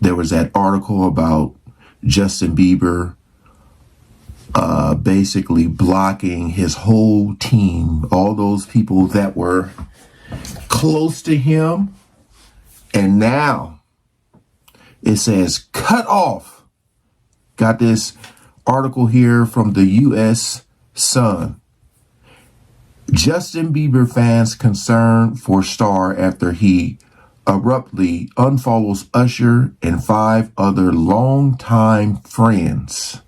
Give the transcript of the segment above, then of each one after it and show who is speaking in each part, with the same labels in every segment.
Speaker 1: there was that article about Justin Bieber basically blocking his whole team, all those people that were close to him. And now it says cut off. Got this article here from the U.S. Sun. Justin Bieber fans concerned for star after he abruptly unfollows Usher and 5 other longtime friends.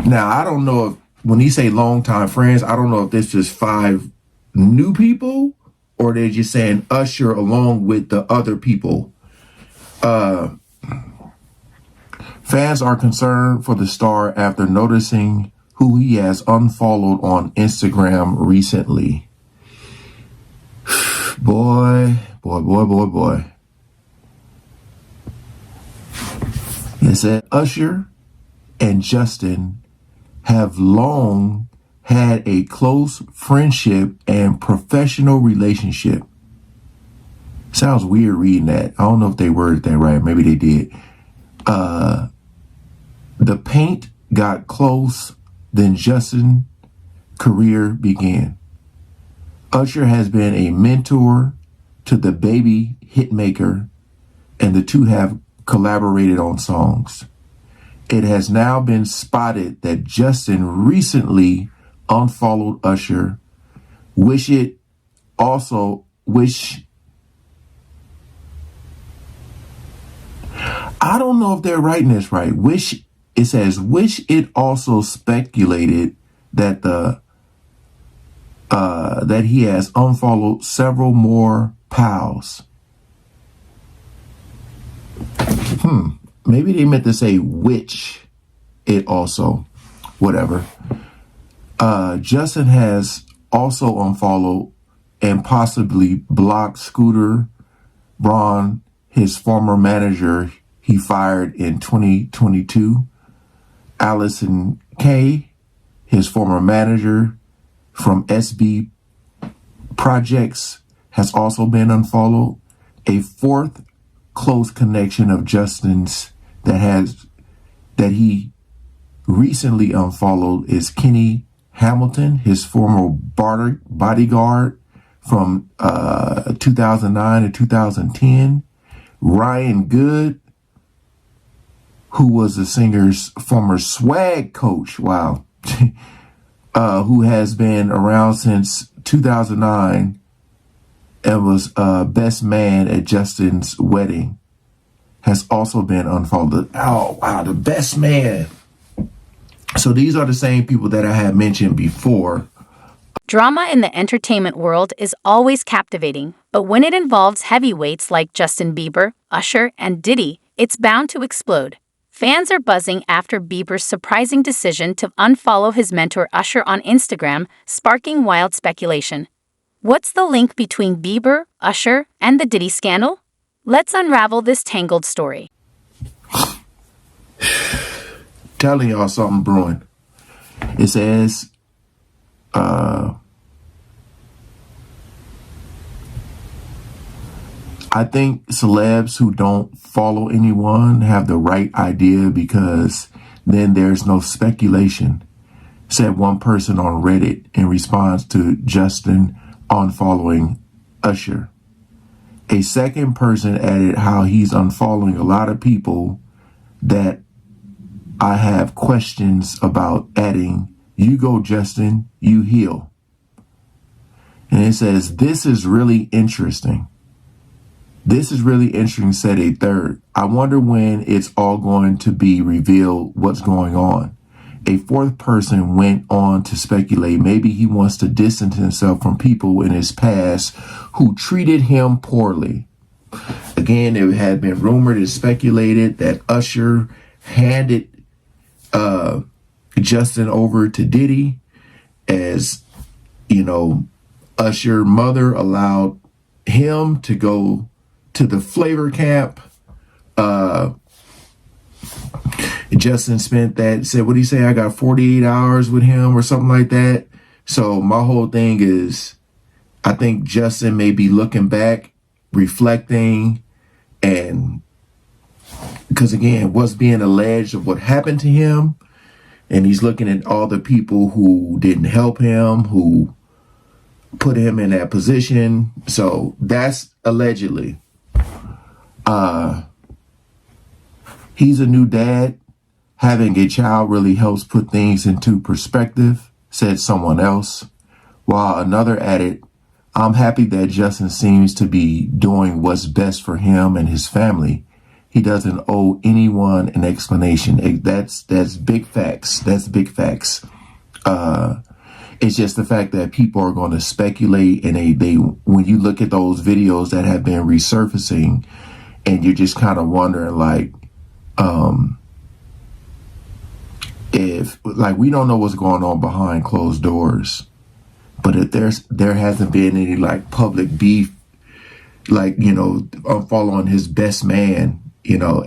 Speaker 1: Now, I don't know if, when he say longtime friends, I don't know if this is 5 new people or they're just saying Usher along with the other people. Fans are concerned for the star after noticing who he has unfollowed on Instagram recently. Boy. It said Usher and Justin have long had a close friendship and professional relationship. Sounds weird reading that. I don't know if they worded that right. Maybe they did. The paint got close, then Justin's career began. Usher has been a mentor to the baby hitmaker, and the two have collaborated on songs. It has now been spotted that Justin recently unfollowed Usher. I don't know if they're writing this right. It says, which it also speculated that that he has unfollowed several more pals. Maybe they meant to say which it also, whatever. Justin has also unfollowed and possibly blocked Scooter Braun, his former manager he fired in 2022. Allison Kay, his former manager from SB Projects, has also been unfollowed. A 4th close connection of Justin's that he recently unfollowed is Kenny Hamilton, his former bodyguard from 2009 to 2010. Ryan Good, who was the singer's former swag coach, wow, who has been around since 2009 and was best man at Justin's wedding, has also been unfollowed. Oh, wow, the best man. So these are the same people that I had mentioned before.
Speaker 2: Drama in the entertainment world is always captivating, but when it involves heavyweights like Justin Bieber, Usher, and Diddy, it's bound to explode. Fans are buzzing after Bieber's surprising decision to unfollow his mentor Usher on Instagram, sparking wild speculation. What's the link between Bieber, Usher, and the Diddy scandal? Let's unravel this tangled story.
Speaker 1: Telling y'all something brewing. It says, I think celebs who don't follow anyone have the right idea because then there's no speculation, said one person on Reddit in response to Justin unfollowing Usher. A second person added how he's unfollowing a lot of people that I have questions about, adding, "You go, Justin, you heal." And it says, this is really interesting. This is really interesting, said a third. I wonder when it's all going to be revealed what's going on. A 4th person went on to speculate maybe he wants to distance himself from people in his past who treated him poorly. Again, it had been rumored and speculated that Usher handed Justin over to Diddy, as, you know, Usher mother allowed him to go to the flavor camp. Justin spent that, said, what did he say? I got 48 hours with him or something like that. So my whole thing is, I think Justin may be looking back, reflecting, and because again, what's being alleged of what happened to him, and he's looking at all the people who didn't help him, who put him in that position. So that's allegedly. He's a new dad. Having a child really helps put things into perspective, said someone else. While another added, I'm happy that Justin seems to be doing what's best for him and his family. He doesn't owe anyone an explanation. That's big facts. That's big facts. It's just the fact that people are going to speculate, and they when you look at those videos that have been resurfacing, and you're just kind of wondering, like, if, like, we don't know what's going on behind closed doors, but if there hasn't been any like public beef, like, you know, following his best man, you know,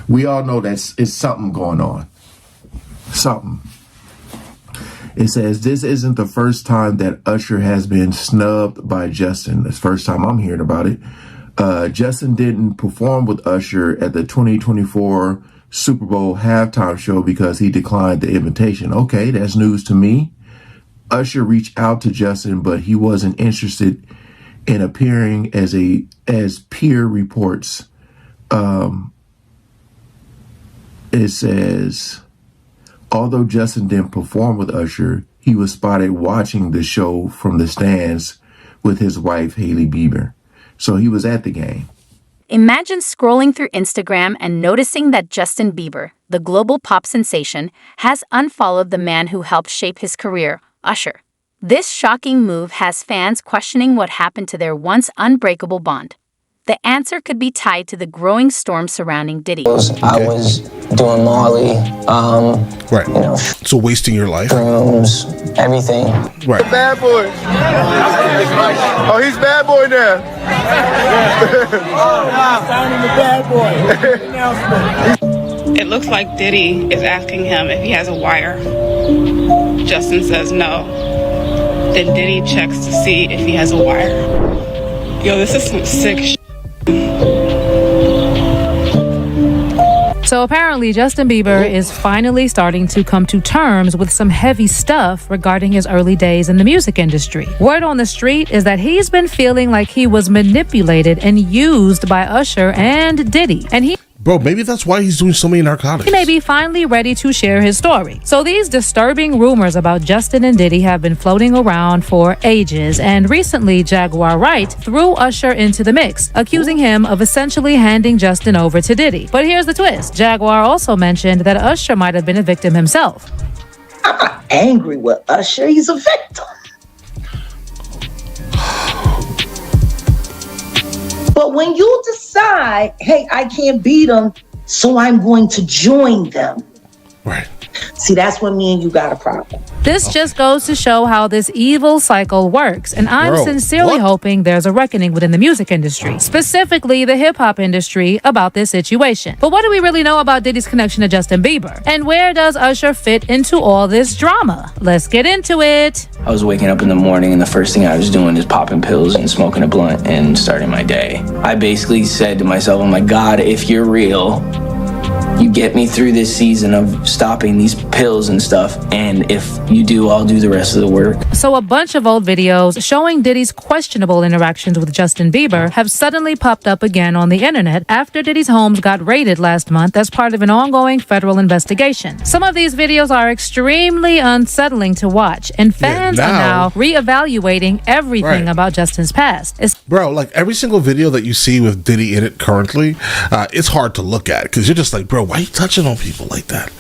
Speaker 1: we all know that it's something going on. Something. It says, this isn't the first time that Usher has been snubbed by Justin. It's the first time I'm hearing about it. Justin didn't perform with Usher at the 2024 Super Bowl halftime show because he declined the invitation. Okay, that's news to me. Usher reached out to Justin, but he wasn't interested in appearing as peer reports. It says, although Justin didn't perform with Usher, he was spotted watching the show from the stands with his wife, Hailey Bieber. So he was at the game.
Speaker 2: Imagine scrolling through Instagram and noticing that Justin Bieber, the global pop sensation, has unfollowed the man who helped shape his career, Usher. This shocking move has fans questioning what happened to their once unbreakable bond. The answer could be tied to the growing storm surrounding Diddy.
Speaker 3: I was doing Molly,
Speaker 4: right.
Speaker 3: You know,
Speaker 4: so wasting your life,
Speaker 3: rooms, everything.
Speaker 4: Right.
Speaker 5: Bad boy. Oh, he's bad boy now.
Speaker 6: Signing the bad boy.
Speaker 7: It looks like Diddy is asking him if he has a wire. Justin says no. Then Diddy checks to see if he has a wire. Yo, this is some sick shit.
Speaker 8: So apparently Justin Bieber is finally starting to come to terms with some heavy stuff regarding his early days in the music industry. Word on the street is that he's been feeling like he was manipulated and used by Usher and Diddy. And
Speaker 4: Bro, maybe that's why he's doing so many narcotics.
Speaker 8: He may be finally ready to share his story. So these disturbing rumors about Justin and Diddy have been floating around for ages, and recently Jaguar Wright threw Usher into the mix, accusing him of essentially handing Justin over to Diddy. But here's the twist. Jaguar also mentioned that Usher might have been a victim himself.
Speaker 6: I'm not angry with Usher. He's a victim. But when you decide, hey, I can't beat them, so I'm going to join them.
Speaker 4: Right.
Speaker 6: See, that's when me and you got a problem.
Speaker 8: This just goes to show how this evil cycle works, and I'm sincerely hoping there's a reckoning within the music industry, specifically the hip-hop industry, about this situation. But what do we really know about Diddy's connection to Justin Bieber? And where does Usher fit into all this drama? Let's get into it.
Speaker 3: I was waking up in the morning and the first thing I was doing is popping pills and smoking a blunt and starting my day. I basically said to myself, oh my God, if you're real, you get me through this season of stopping these pills and stuff, and if you do, I'll do the rest of the work.
Speaker 8: So a bunch of old videos showing Diddy's questionable interactions with Justin Bieber have suddenly popped up again on the internet after Diddy's homes got raided last month as part of an ongoing federal investigation. Some of these videos are extremely unsettling to watch, and fans are now reevaluating everything about Justin's past.
Speaker 4: Bro, like every single video that you see with Diddy in it currently, it's hard to look at because you're just like, bro, why are you touching on people like that?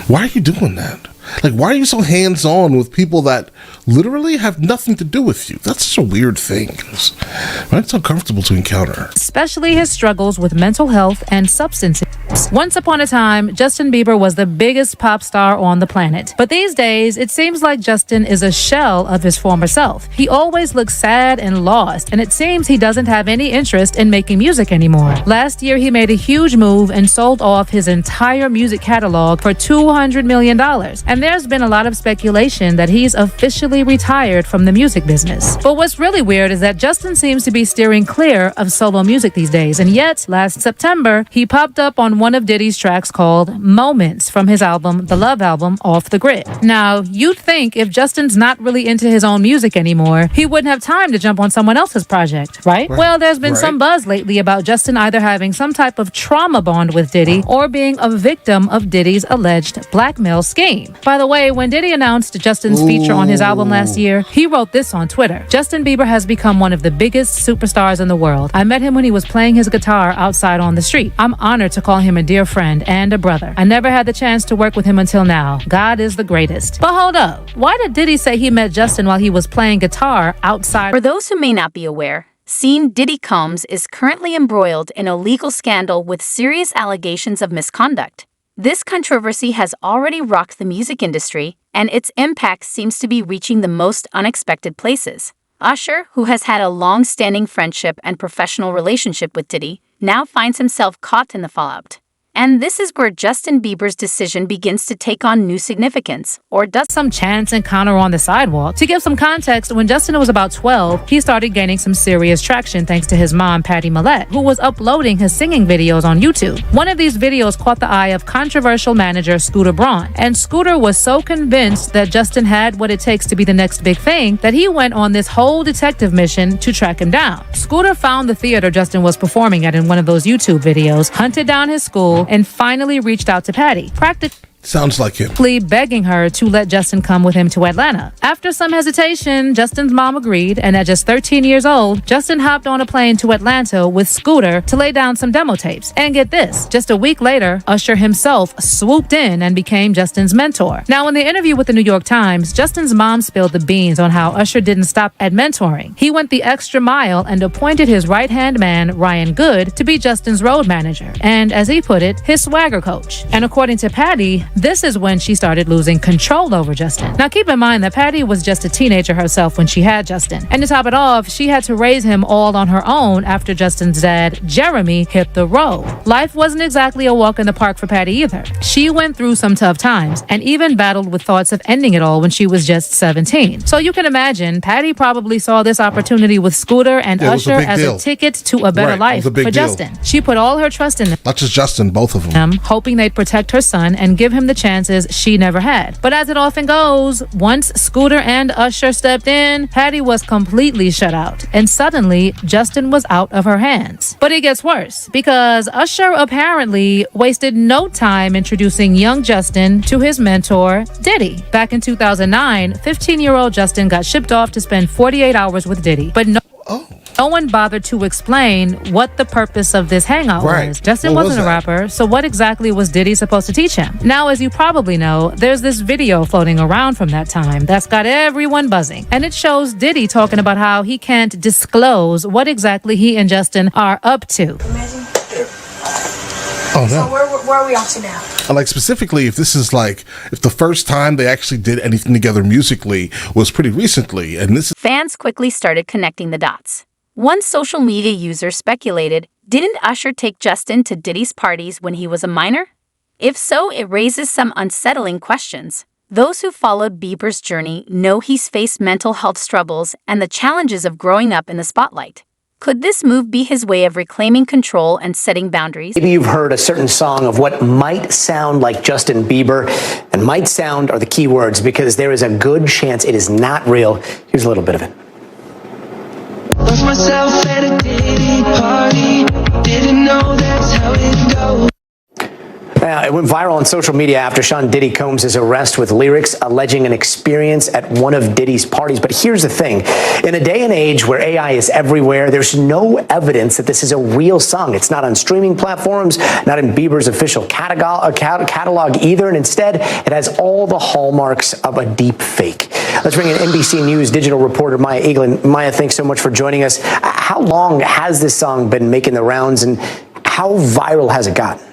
Speaker 4: Why are you doing that? Like, why are you so hands-on with people that literally have nothing to do with you? That's such a weird thing. It's uncomfortable to encounter.
Speaker 8: Especially his struggles with mental health and substance. Once upon a time, Justin Bieber was the biggest pop star on the planet. But these days, it seems like Justin is a shell of his former self. He always looks sad and lost, and it seems he doesn't have any interest in making music anymore. Last year, he made a huge move and sold off his entire music catalog for $200 million. And there's been a lot of speculation that he's officially retired from the music business. But what's really weird is that Justin seems to be steering clear of solo music these days. And yet, last September, he popped up on one of Diddy's tracks called Moments from his album, The Love Album, Off the Grid. Now, you'd think if Justin's not really into his own music anymore, he wouldn't have time to jump on someone else's project, right? Well, there's been some buzz lately about Justin either having some type of trauma bond with Diddy or being a victim of Diddy's alleged blackmail scheme. By the way, when Diddy announced Justin's feature on his album last year, he wrote this on Twitter. Justin Bieber has become one of the biggest superstars in the world. I met him when he was playing his guitar outside on the street. I'm honored to call him a dear friend and a brother. I never had the chance to work with him until now. God is the greatest. But hold up. Why did Diddy say he met Justin while he was playing guitar outside?
Speaker 2: For those who may not be aware, Scene Diddy Combs is currently embroiled in a legal scandal with serious allegations of misconduct. This controversy has already rocked the music industry, and its impact seems to be reaching the most unexpected places. Usher, who has had a long-standing friendship and professional relationship with Diddy, now finds himself caught in the fallout. And this is where Justin Bieber's decision begins to take on new significance, or does
Speaker 8: some chance encounter on the sidewalk. To give some context, when Justin was about 12, he started gaining some serious traction thanks to his mom, Patty Millette, who was uploading his singing videos on YouTube. One of these videos caught the eye of controversial manager Scooter Braun, and Scooter was so convinced that Justin had what it takes to be the next big thing that he went on this whole detective mission to track him down. Scooter found the theater Justin was performing at in one of those YouTube videos, hunted down his school, and finally reached out to Patty,
Speaker 4: Sounds like him.
Speaker 8: begging her to let Justin come with him to Atlanta. After some hesitation, Justin's mom agreed, and at just 13 years old, Justin hopped on a plane to Atlanta with Scooter to lay down some demo tapes. And get this, just a week later, Usher himself swooped in and became Justin's mentor. Now, in the interview with the New York Times, Justin's mom spilled the beans on how Usher didn't stop at mentoring. He went the extra mile and appointed his right-hand man, Ryan Good, to be Justin's road manager, and as he put it, his swagger coach. And according to Patty, this is when she started losing control over Justin. Now keep in mind that Patty was just a teenager herself when she had Justin. And to top it off, she had to raise him all on her own after Justin's dad, Jeremy, hit the road. Life wasn't exactly a walk in the park for Patty either. She went through some tough times and even battled with thoughts of ending it all when she was just 17. So you can imagine, Patty probably saw this opportunity with Scooter and Usher as a ticket to a better life for Justin. She put all her trust in them.
Speaker 4: Not just Justin, both of them.
Speaker 8: Hoping they'd protect her son and give him the chances she never had. But as it often goes, once Scooter and Usher stepped in, Patty was completely shut out. And suddenly, Justin was out of her hands. But it gets worse, because Usher apparently wasted no time introducing young Justin to his mentor, Diddy. Back in 2009, 15-year-old Justin got shipped off to spend 48 hours with Diddy. But no one bothered to explain what the purpose of this hangout was. Justin wasn't a rapper, so what exactly was Diddy supposed to teach him? Now, as you probably know, there's this video floating around from that time that's got everyone buzzing. And it shows Diddy talking about how he can't disclose what exactly he and Justin are up to.
Speaker 4: Oh, no.
Speaker 9: So where are we off to now?
Speaker 4: Like, specifically, if this is like, if the first time they actually did anything together musically was pretty recently, and this is...
Speaker 2: Fans quickly started connecting the dots. One social media user speculated, didn't Usher take Justin to Diddy's parties when he was a minor? If so, it raises some unsettling questions. Those who followed Bieber's journey know he's faced mental health struggles and the challenges of growing up in the spotlight. Could this move be his way of reclaiming control and setting boundaries?
Speaker 10: Maybe you've heard a certain song of what might sound like Justin Bieber, and might sound are the key words, because there is a good chance it is not real. Here's a little bit of it.
Speaker 11: Lost myself at a Diddy party. Didn't know that's how it goes.
Speaker 10: It went viral on social media after Sean Diddy Combs' arrest with lyrics alleging an experience at one of Diddy's parties. But here's the thing. In a day and age where AI is everywhere, there's no evidence that this is a real song. It's not on streaming platforms, not in Bieber's official catalog either, and instead it has all the hallmarks of a deep fake. Let's bring in NBC News digital reporter Maya Eaglin. Maya, thanks so much for joining us. How long has this song been making the rounds, and how viral has it gotten?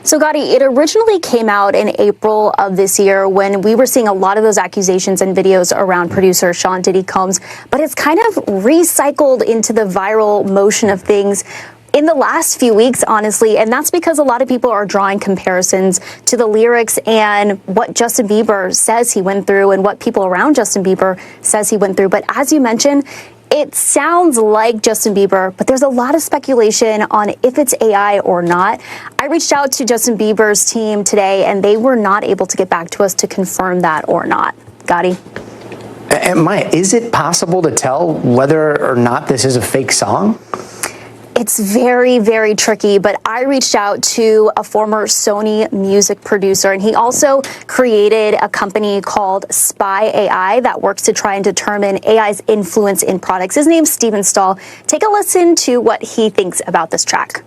Speaker 9: So, Gotti, it originally came out in April of this year when we were seeing a lot of those accusations and videos around producer Sean Diddy Combs, but it's kind of recycled into the viral motion of things in the last few weeks, honestly, and that's because a lot of people are drawing comparisons to the lyrics and what Justin Bieber says he went through and what people around Justin Bieber says he went through. But as you mentioned, it sounds like Justin Bieber, but there's a lot of speculation on if it's AI or not. I reached out to Justin Bieber's team today, and they were not able to get back to us to confirm that or not. Gotti?
Speaker 10: And Maya, is it possible to tell whether or not this is a fake song?
Speaker 9: It's very, very tricky, but I reached out to a former Sony music producer, and he also created a company called Spy AI that works to try and determine AI's influence in products. His name's Steven Stahl. Take a listen to what he thinks about this track.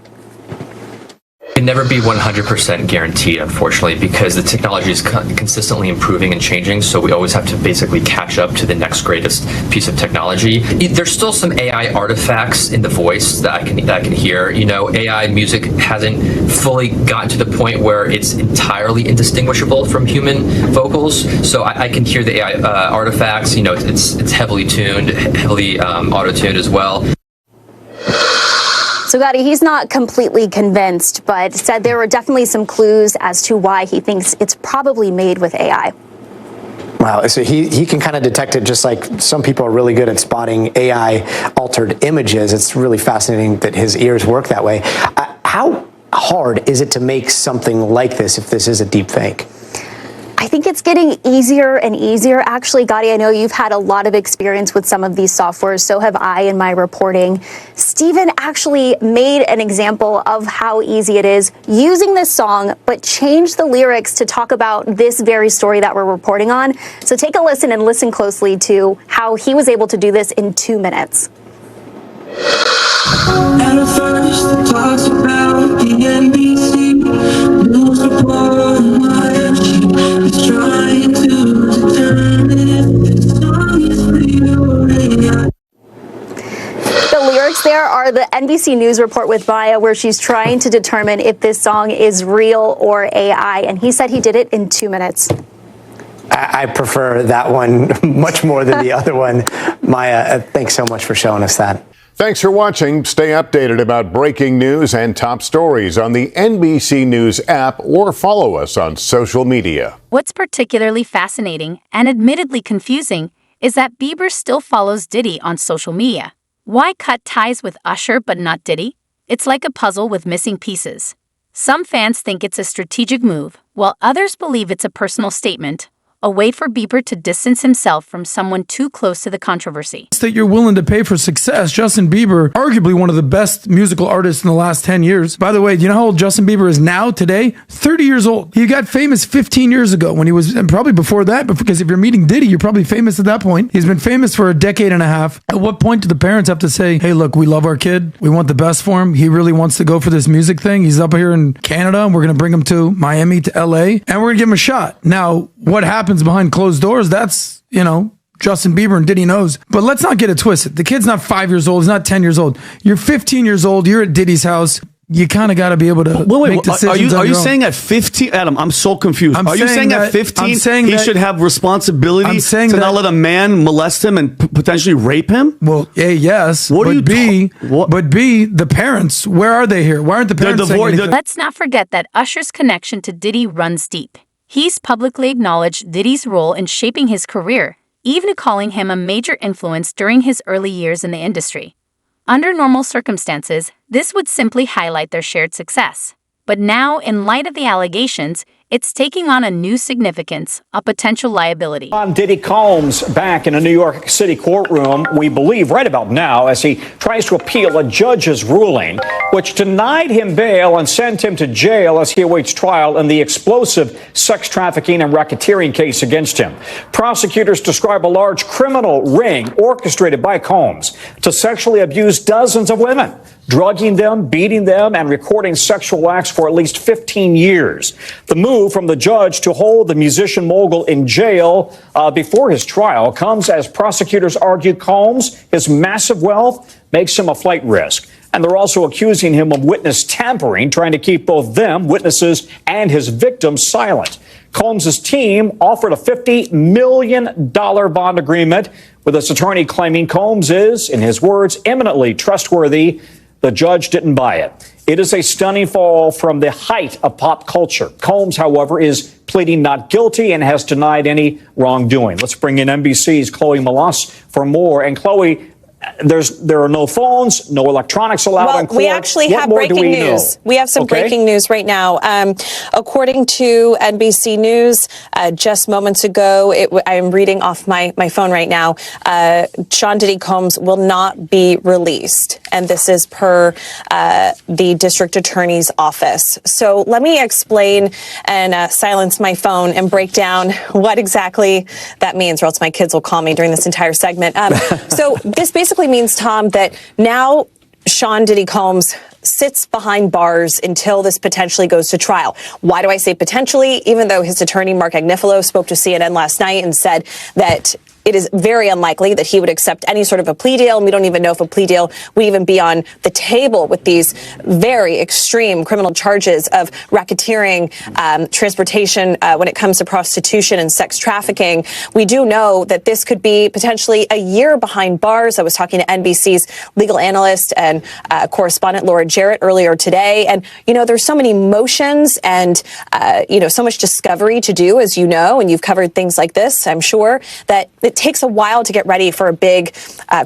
Speaker 12: It can never be 100% guaranteed, unfortunately, because the technology is consistently improving and changing, so we always have to basically catch up to the next greatest piece of technology. There's still some AI artifacts in the voice that I can hear. You know, AI music hasn't fully gotten to the point where it's entirely indistinguishable from human vocals, so I can hear the AI artifacts. You know, it's heavily tuned, heavily auto-tuned as well.
Speaker 9: So, Gotti, he's not completely convinced, but said there were definitely some clues as to why he thinks it's probably made with AI.
Speaker 10: Wow, so he can kind of detect it just like some people are really good at spotting AI-altered images. It's really fascinating that his ears work that way. How hard is it to make something like this if this is a deep fake?
Speaker 9: I think it's getting easier and easier. Actually, Gotti, I know you've had a lot of experience with some of these softwares. So have I in my reporting. Steven actually made an example of how easy it is using this song, but changed the lyrics to talk about this very story that we're reporting on. So take a listen and listen closely to how he was able to do this in 2 minutes.
Speaker 11: At first, it talks about the NBC news report. It's trying to determine if this song is real or AI.
Speaker 9: The lyrics there are the NBC News report with Maya, where she's trying to determine if this song is real or AI. And he said he did it in 2 minutes.
Speaker 10: I prefer that one much more than the other one. Maya, thanks so much for showing us that.
Speaker 13: Thanks for watching. Stay updated about breaking news and top stories on the NBC News app or follow us on social media.
Speaker 2: What's particularly fascinating and admittedly confusing is that Bieber still follows Diddy on social media. Why cut ties with Usher but not Diddy? It's like a puzzle with missing pieces. Some fans think it's a strategic move, while others believe it's a personal statement, a way for Bieber to distance himself from someone too close to the controversy.
Speaker 14: That you're willing to pay for success. Justin Bieber, arguably one of the best musical artists in the last 10 years. By the way, do you know how old Justin Bieber is now today? 30 years old. He got famous 15 years ago when he was, and probably before that, because if you're meeting Diddy, you're probably famous at that point. He's been famous for a decade and a half. At what point do the parents have to say, hey, look, we love our kid. We want the best for him. He really wants to go for this music thing. He's up here in Canada, and we're going to bring him to Miami, to LA, and we're going to give him a shot. Now, what happens behind closed doors, that's, Justin Bieber and Diddy knows. But let's not get it twisted. The kid's not 5 years old. He's not 10 years old. You're 15 years old. You're at Diddy's house. You kind of got to be able to make decisions.
Speaker 15: Are you saying at 15, Adam? I'm so confused. Are you saying at 15 he should have responsibility to not let a man molest him and potentially rape him?
Speaker 14: Well, A, yes. But B, the parents, where are they here? Why aren't the parents saying anything?
Speaker 2: Let's not forget that Usher's connection to Diddy runs deep. He's publicly acknowledged Diddy's role in shaping his career, even calling him a major influence during his early years in the industry. Under normal circumstances, this would simply highlight their shared success. But now, in light of the allegations, it's taking on a new significance, a potential liability.
Speaker 16: On Diddy Combs back in a New York City courtroom, we believe right about now, as he tries to appeal a judge's ruling, which denied him bail and sent him to jail as he awaits trial in the explosive sex trafficking and racketeering case against him. Prosecutors describe a large criminal ring orchestrated by Combs to sexually abuse dozens of women, drugging them, beating them, and recording sexual acts for at least 15 years. The move from the judge to hold the musician mogul in jail before his trial comes as prosecutors argue Combs, his massive wealth, makes him a flight risk. And they're also accusing him of witness tampering, trying to keep both them, witnesses, and his victims silent. Combs' team offered a $50 million bond agreement, with his attorney claiming Combs is, in his words, eminently trustworthy. The judge didn't buy it. It is a stunning fall from the height of pop culture. Combs, however, is pleading not guilty and has denied any wrongdoing. Let's bring in NBC's Chloe Malas for more. And Chloe, there are no phones, no electronics allowed in court.
Speaker 17: We actually have breaking news. We have some breaking news right now. According to NBC News, just moments ago, I am reading off my phone right now, Sean Diddy Combs will not be released. And this is per the district attorney's office. So let me explain and silence my phone and break down what exactly that means, or else my kids will call me during this entire segment. So this basically means, Tom, that now Sean Diddy Combs sits behind bars until this potentially goes to trial. Why do I say potentially? Even though his attorney, Mark Agnifilo, spoke to CNN last night and said that it is very unlikely that he would accept any sort of a plea deal. And we don't even know if a plea deal would even be on the table with these very extreme criminal charges of racketeering, transportation when it comes to prostitution and sex trafficking. We do know that this could be potentially a year behind bars. I was talking to NBC's legal analyst and correspondent Laura Jarrett earlier today. And, you know, there's so many motions and, so much discovery to do, as you know, and you've covered things like this, I'm sure, that it takes a while to get ready for a big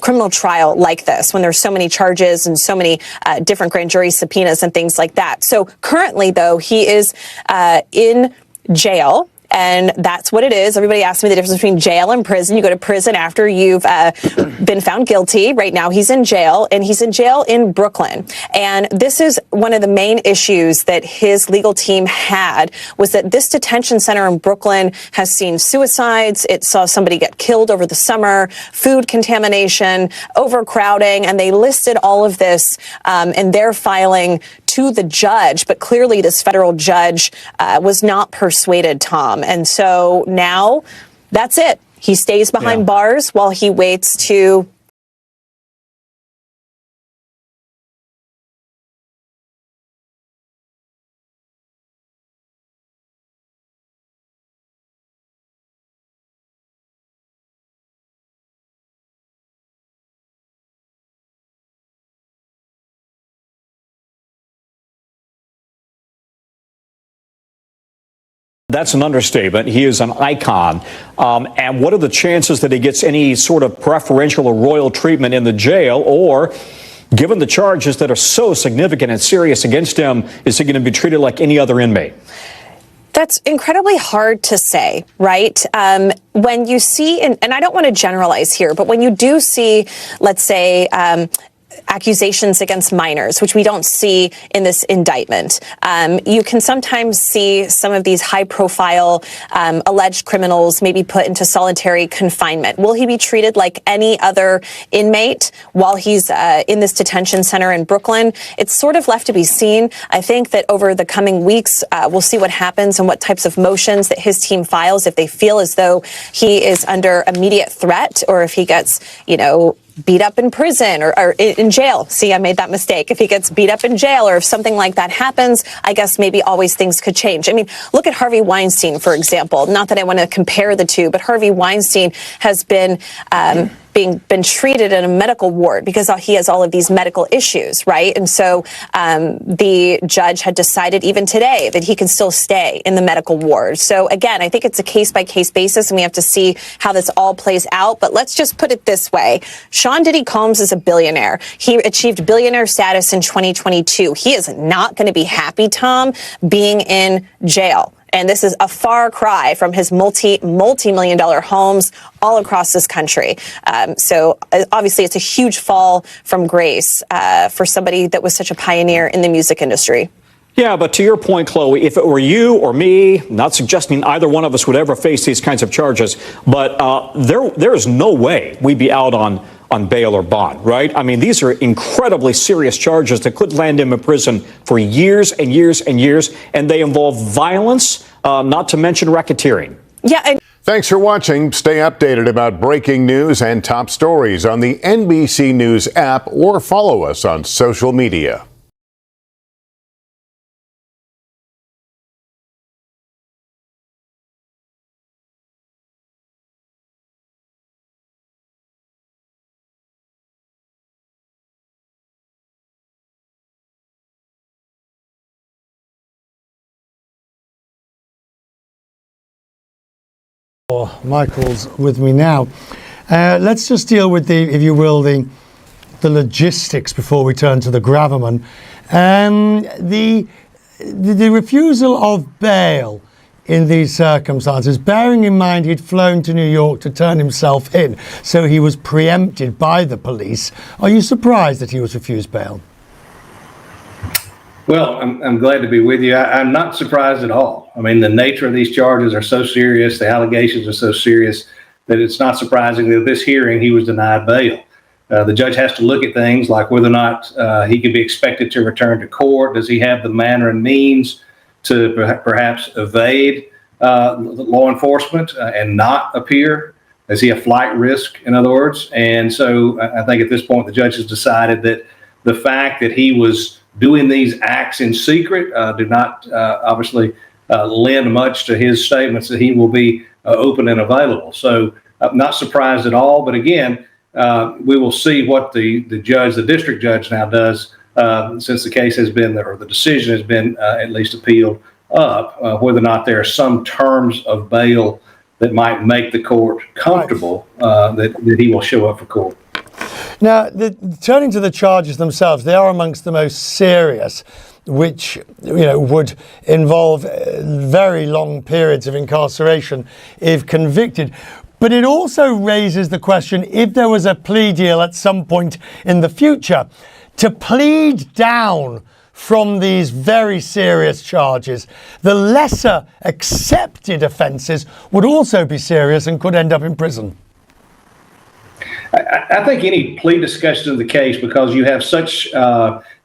Speaker 17: criminal trial like this when there's so many charges and so many different grand jury subpoenas and things like that. So currently, though, he is in jail. And that's what it is. Everybody asks me the difference between jail and prison. You go to prison after you've been found guilty. Right now, he's in jail, and he's in jail in Brooklyn. And this is one of the main issues that his legal team had, was that this detention center in Brooklyn has seen suicides. It saw somebody get killed over the summer, food contamination, overcrowding, and they listed all of this in their filing to the judge. But clearly this federal judge was not persuaded, Tom. And so now that's it. He stays behind bars while he waits to
Speaker 16: That's an understatement. He is an icon. And what are the chances that he gets any sort of preferential or royal treatment in the jail? Or, given the charges that are so significant and serious against him, is he going to be treated like any other inmate?
Speaker 17: That's incredibly hard to say, right? When you see, and I don't want to generalize here, but when you do see, let's say, accusations against minors, which we don't see in this indictment. You can sometimes see some of these high-profile alleged criminals maybe put into solitary confinement. Will he be treated like any other inmate while he's in this detention center in Brooklyn? It's sort of left to be seen. I think that over the coming weeks, we'll see what happens and what types of motions that his team files if they feel as though he is under immediate threat, or if he gets, beat up in prison or in jail. See, I made that mistake. If he gets beat up in jail, or if something like that happens, I guess maybe always things could change. I mean, look at Harvey Weinstein, for example. Not that I want to compare the two, but Harvey Weinstein has been been treated in a medical ward because he has all of these medical issues, right? And so the judge had decided even today that he can still stay in the medical ward. So again, I think it's a case-by-case basis, and we have to see how this all plays out. But let's just put it this way. Sean Diddy Combs is a billionaire. He achieved billionaire status in 2022. He is not going to be happy, Tom, being in jail. And this is a far cry from his multi-million dollar homes all across this country. So obviously it's a huge fall from grace for somebody that was such a pioneer in the music industry.
Speaker 16: Yeah, but to your point, Chloe, if it were you or me, not suggesting either one of us would ever face these kinds of charges, but there is no way we'd be out on bail or bond, right? I mean, these are incredibly serious charges that could land him in prison for years and years and years, and they involve violence, not to mention racketeering.
Speaker 17: Yeah.
Speaker 13: Thanks for watching. Stay updated about breaking news and top stories on the NBC News app or follow us on social media.
Speaker 18: Michael's with me now. Let's just deal with the, if you will, the logistics before we turn to the gravamen. The refusal of bail in these circumstances, bearing in mind he'd flown to New York to turn himself in, so he was preempted by the police. Are you surprised that he was refused bail?
Speaker 19: Well, I'm glad to be with you. I'm not surprised at all. I mean, the nature of these charges are so serious, the allegations are so serious that it's not surprising that this hearing he was denied bail. The judge has to look at things like whether or not he can be expected to return to court. Does he have the manner and means to perhaps evade law enforcement and not appear? Is he a flight risk, in other words? And so I think at this point the judge has decided that the fact that he was doing these acts in secret do not obviously lend much to his statements that he will be open and available. So I'm not surprised at all. But again, we will see what the district judge now does since the case has been, or the decision has been at least appealed up, whether or not there are some terms of bail that might make the court comfortable that he will show up for court.
Speaker 18: Now, turning to the charges themselves, they are amongst the most serious, which would involve very long periods of incarceration if convicted. But it also raises the question, if there was a plea deal at some point in the future, to plead down from these very serious charges, the lesser accepted offences would also be serious and could end up in prison.
Speaker 19: I think any plea discussion of the case, because you have such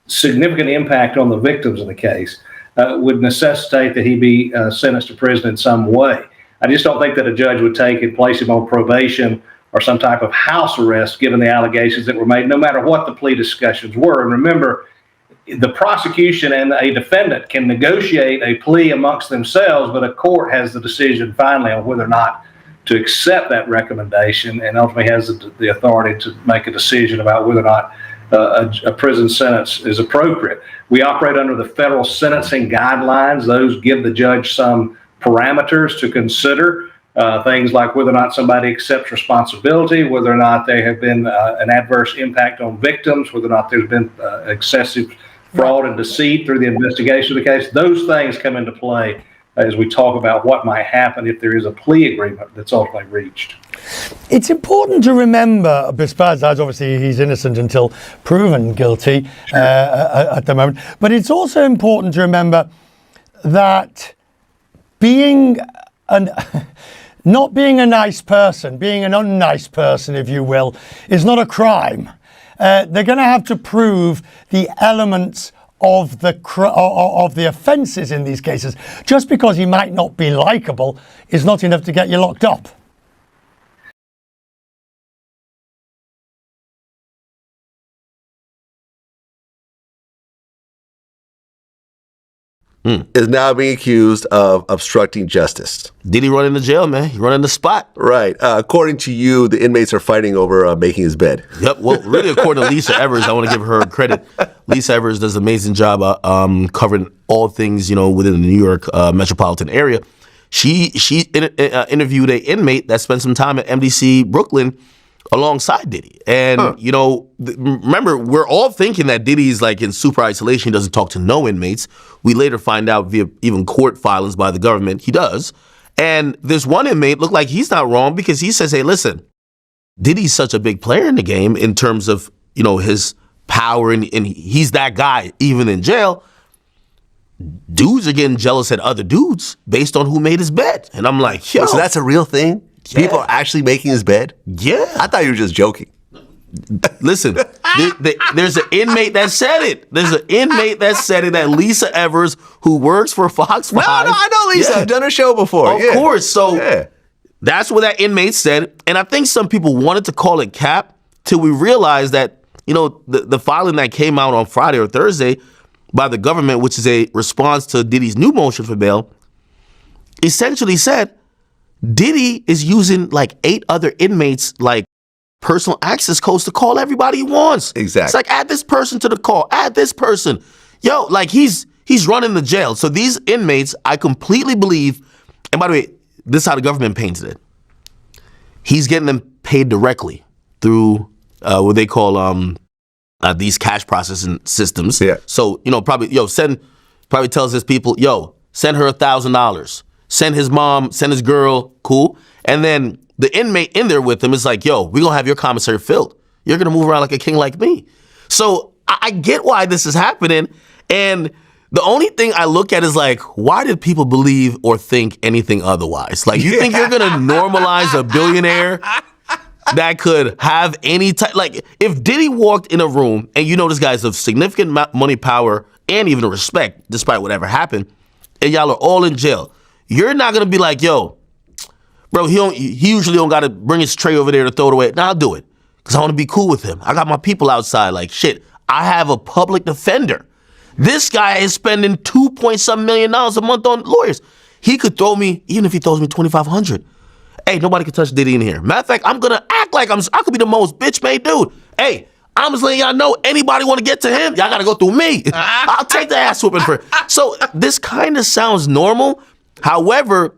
Speaker 19: significant impact on the victims of the case, would necessitate that he be sentenced to prison in some way. I just don't think that a judge would take and place him on probation or some type of house arrest given the allegations that were made, no matter what the plea discussions were. And remember, the prosecution and a defendant can negotiate a plea amongst themselves, but a court has the decision finally on whether or not to accept that recommendation, and ultimately has the authority to make a decision about whether or not a prison sentence is appropriate. We operate under the federal sentencing guidelines. Those give the judge some parameters to consider, things like whether or not somebody accepts responsibility, whether or not there have been an adverse impact on victims, whether or not there's been excessive fraud and deceit through the investigation of the case. Those things come into play as we talk about what might happen if there is a plea agreement that's ultimately reached.
Speaker 18: It's important to remember, besides obviously he's innocent until proven guilty at the moment, but it's also important to remember that not being a nice person, being an unnice person, if you will, is not a crime. They're going to have to prove the elements of the offences in these cases. Just because he might not be likable is not enough to get you locked up.
Speaker 20: Is now being accused of obstructing justice.
Speaker 21: Diddy running the jail, man. He running the spot.
Speaker 20: Right. According to you, the inmates are fighting over making his bed.
Speaker 21: Yep. Well, really, according to Lisa Evers, I want to give her credit. Lisa Evers does an amazing job covering all things, within the New York metropolitan area. She interviewed an inmate that spent some time at MDC Brooklyn alongside Diddy. And, remember, we're all thinking that Diddy's like in super isolation. He doesn't talk to no inmates. We later find out via even court filings by the government, he does. And this one inmate looked like he's not wrong because he says, hey, listen, Diddy's such a big player in the game in terms of, his power and he's that guy even in jail. Dudes are getting jealous at other dudes based on who made his bed. And I'm like, yo.
Speaker 20: So that's a real thing? Yeah. People are actually making his bed?
Speaker 21: Yeah.
Speaker 20: I thought you were just joking.
Speaker 21: Listen, there's an inmate that said it. There's an inmate that said it, that Lisa Evers, who works for Fox 5.
Speaker 20: No, I know Lisa. Yeah. I've done her show before.
Speaker 21: Of course. So That's what that inmate said. And I think some people wanted to call it cap till we realized that, the filing that came out on Friday or Thursday by the government, which is a response to Diddy's new motion for bail, essentially said Diddy is using like 8 other inmates, like personal access codes to call everybody he wants.
Speaker 20: Exactly.
Speaker 21: It's like, add this person to the call, add this person. Yo, like he's running the jail. So these inmates, I completely believe, and by the way, this is how the government paints it. He's getting them paid directly through what they call these cash processing systems.
Speaker 20: Yeah.
Speaker 21: So, probably tells his people, send her $1,000. Send his mom, send his girl, cool. And then the inmate in there with him is like, we're going to have your commissary filled. You're going to move around like a king like me. So I get why this is happening. And the only thing I look at is like, why did people believe or think anything otherwise? Like, you think you're going to normalize a billionaire that could have any type? Like, if Diddy walked in a room and this guy's of significant money, power, and even respect, despite whatever happened, and y'all are all in jail, you're not going to be like, bro, he usually don't got to bring his tray over there to throw it away. Nah, I'll do it because I want to be cool with him. I got my people outside. Like, shit, I have a public defender. This guy is spending $2.some million a month on lawyers. He could throw me, even if he throws me $2,500. Hey, nobody can touch Diddy in here. Matter of fact, I'm going to act like I could be the most bitch-made dude. Hey, I'm just letting y'all know, anybody want to get to him, y'all got to go through me. I'll take the ass whooping for it. So this kind of sounds normal. However,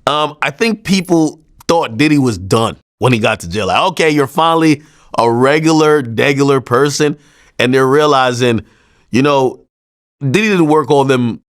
Speaker 21: I think people thought Diddy was done when he got to jail. Like, okay, you're finally a regular person. And they're realizing, Diddy didn't work all them